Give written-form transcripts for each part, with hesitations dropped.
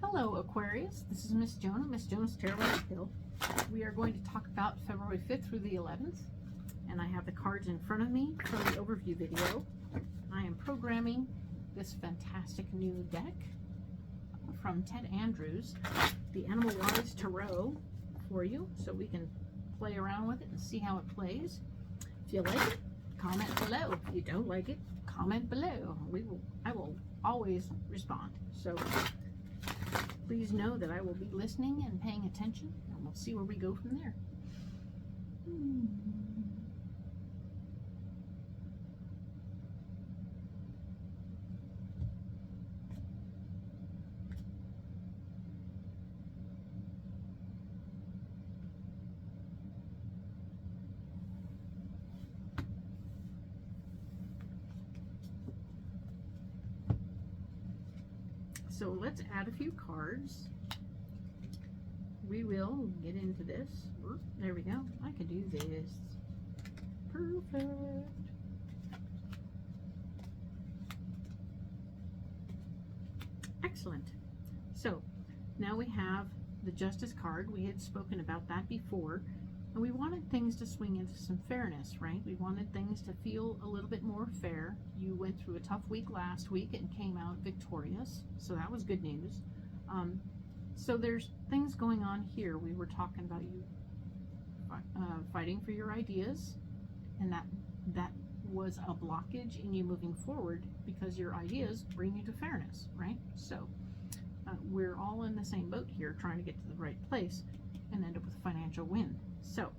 Hello Aquarius, this is Miss Joan of Miss Joan's Tarot-February. We are going to talk about February 5th through the 11th, and I have the cards in front of me from the overview video. I am programming this fantastic new deck from Ted Andrews, the Animal Wise Tarot, for you, so we can play around with it and see how it plays. If you like it, comment below. If you don't like it, comment below. I will always respond. So please know that I will be listening and paying attention, and we'll see where we go from there. So let's add a few cards. We will get into this. There we go. I can do this. Perfect. Excellent. So now we have the Justice card. We had spoken about that before. And we wanted things to swing into some fairness, right? We wanted things to feel a little bit more fair. You went through a tough week last week and came out victorious, so that was good news. So there's things going on here. We were talking about you fighting for your ideas, and that was a blockage in you moving forward because your ideas bring you to fairness, right? So we're all in the same boat here, trying to get to the right place and end up with a financial win. So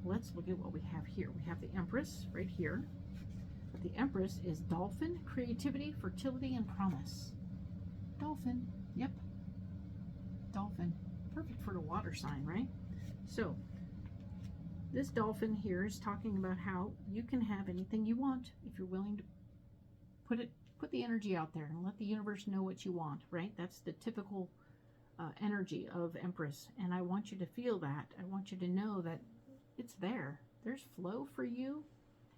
let's look at what we have here. We have the Empress right here. The Empress is Dolphin, Creativity, Fertility, and Promise. Dolphin, yep. Dolphin, perfect for the water sign, right? So this dolphin here is talking about how you can have anything you want if you're willing to put the energy out there and let the universe know what you want, right? That's the typical energy of Empress, and I want you to feel that. I want you to know that it's there. There's flow for you,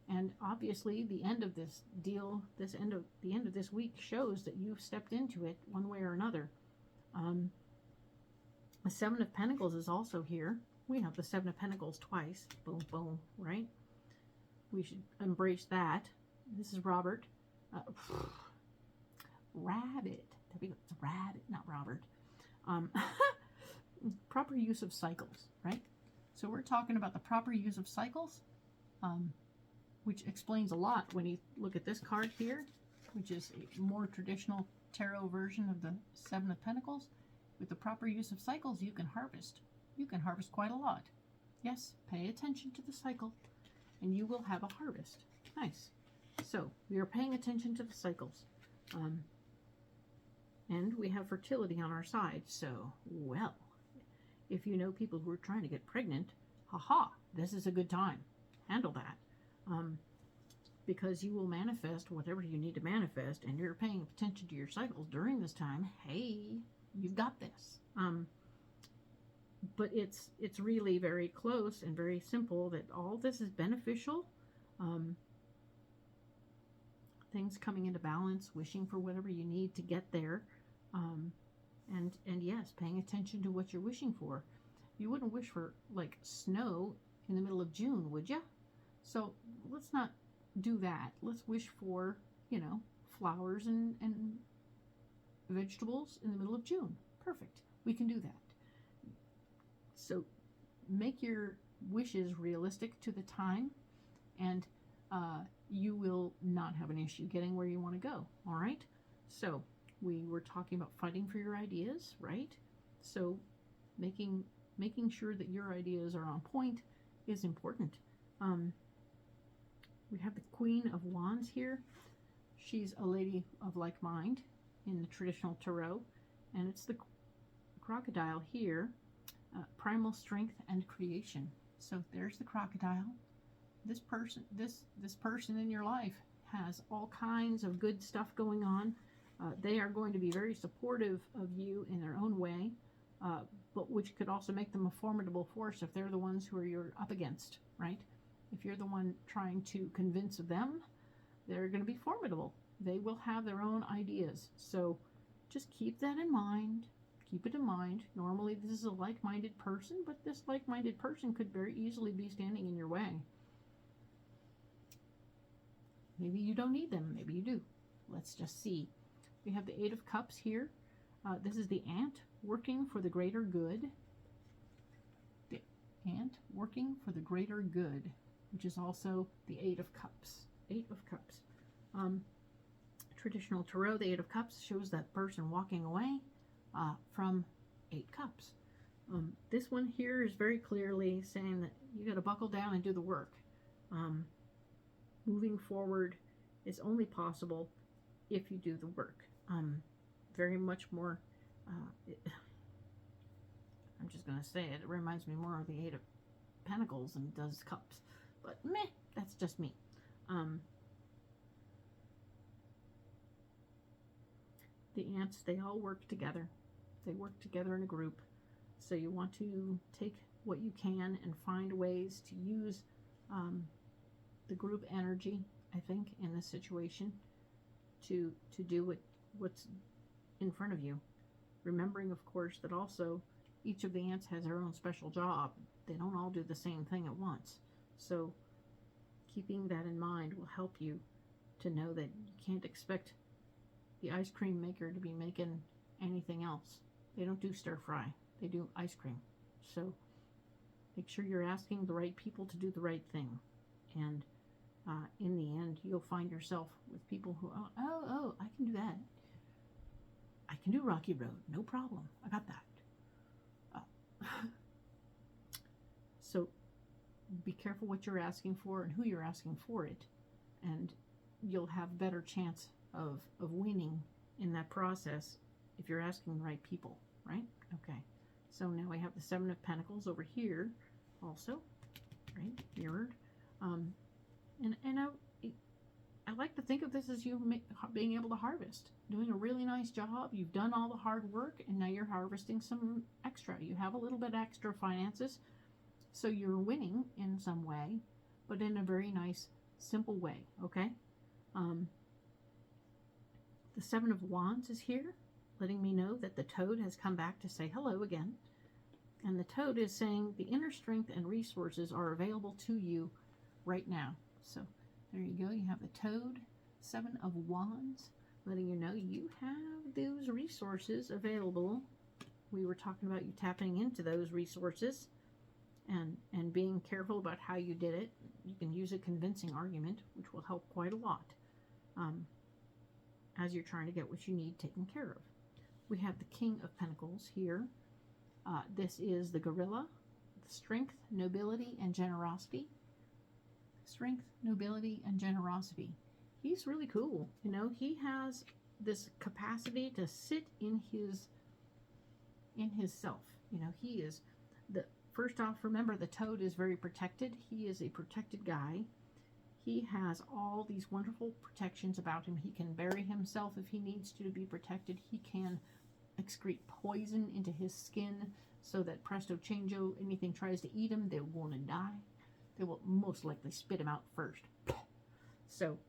and obviously the end of this deal, the end of this week shows that you've stepped into it one way or another. The Seven of Pentacles is also here. We have the Seven of Pentacles twice. Boom, boom, right? We should embrace that. This is Robert. Rabbit. There we go. It's Rabbit, not Robert. Proper use of cycles, right? So we're talking about the proper use of cycles, which explains a lot when you look at this card here, which is a more traditional tarot version of the Seven of Pentacles. With the proper use of cycles, you can harvest. You can harvest quite a lot. Yes, pay attention to the cycle, and you will have a harvest. Nice. So we are paying attention to the cycles. And we have fertility on our side. So, well, if you know people who are trying to get pregnant, haha, this is a good time. Handle that. Because you will manifest whatever you need to manifest, and you're paying attention to your cycles during this time. Hey, you've got this. But it's really very close and very simple that all this is beneficial. Things coming into balance, wishing for whatever you need to get there. And yes, paying attention to what you're wishing for. You wouldn't wish for like snow in the middle of June, would you? So let's not do that. Let's wish for, you know, flowers and vegetables in the middle of June. Perfect. We can do that. So make your wishes realistic to the time, and you will not have an issue getting where you want to go. All right? So we were talking about fighting for your ideas, right? So making sure that your ideas are on point is important. We have the Queen of Wands here. She's a lady of like mind in the traditional tarot, and it's the crocodile here. Primal strength and creation. So there's the crocodile. This person in your life has all kinds of good stuff going on. They are going to be very supportive of you in their own way, but which could also make them a formidable force if they're the ones who you're up against, right? If you're the one trying to convince them, they're going to be formidable. They will have their own ideas. So just keep that in mind. Keep it in mind. Normally this is a like-minded person, but this like-minded person could very easily be standing in your way. Maybe you don't need them. Maybe you do. Let's just see. We have the Eight of Cups here. This is the ant working for the greater good. The ant working for the greater good, which is also the Eight of Cups. Eight of Cups. Traditional tarot, the Eight of Cups shows that person walking away from 8 cups. This one here is very clearly saying that you got to buckle down and do the work. Moving forward is only possible if you do the work. Very much more, I'm just going to say it reminds me more of the Eight of Pentacles than it does Cups. But meh, that's just me. The ants, they all work together. They work together in a group. So you want to take what you can and find ways to use the group energy, I think, in this situation to do what's in front of you. Remembering, of course, that also each of the ants has their own special job. They don't all do the same thing at once. So keeping that in mind will help you to know that you can't expect the ice cream maker to be making anything else. They don't do stir fry. They do ice cream. So make sure you're asking the right people to do the right thing. And in the end, you'll find yourself with people who, oh, I can do that. I can do Rocky Road. No problem. I got that. Oh. So be careful what you're asking for and who you're asking for it. And you'll have better chance of winning in that process if you're asking the right people, right? Okay. So now we have the Seven of Pentacles over here also, right? Mirrored. And I like to think of this as you being able to harvest, doing a really nice job. You've done all the hard work, and now you're harvesting some extra. You have a little bit extra finances, so you're winning in some way, but in a very nice, simple way, okay? The Seven of Wands is here, letting me know that the Toad has come back to say hello again. And the Toad is saying the inner strength and resources are available to you right now. So there you go. You have the Toad, Seven of Wands, letting you know you have those resources available. We were talking about you tapping into those resources and being careful about how you did it. You can use a convincing argument, which will help quite a lot as you're trying to get what you need taken care of. We have the King of Pentacles here. This is the gorilla, strength, nobility, and generosity. Strength, nobility, and generosity. He's really cool. You know, he has this capacity to sit in his self. You know, he is first off, remember the Toad is very protected. He is a protected guy. He has all these wonderful protections about him. He can bury himself if he needs to be protected. He can excrete poison into his skin so that presto changeo, anything tries to eat him, they're going to die. They will most likely spit him out first. So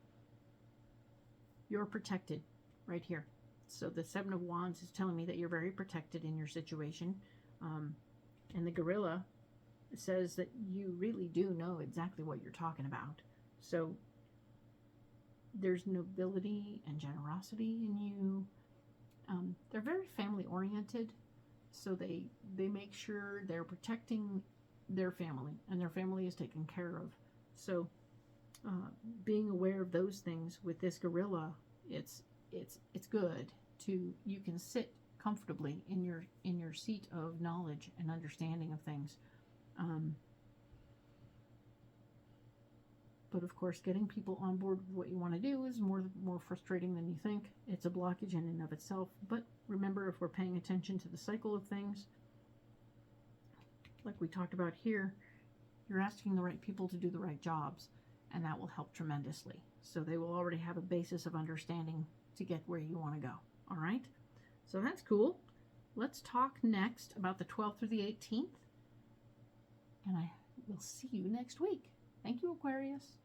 you're protected right here. So the Seven of Wands is telling me that you're very protected in your situation. And the gorilla says that you really do know exactly what you're talking about. So there's nobility and generosity in you. They're very family oriented, so they make sure they're protecting their family, and their family is taken care of. So being aware of those things with this gorilla, it's good to, you can sit comfortably in your seat of knowledge and understanding of things. But of course, getting people on board with what you want to do is more frustrating than you think. It's a blockage in and of itself. But remember, if we're paying attention to the cycle of things, like we talked about here, you're asking the right people to do the right jobs, and that will help tremendously. So they will already have a basis of understanding to get where you want to go. All right? So that's cool. Let's talk next about the 12th through the 18th. And I will see you next week. Thank you, Aquarius.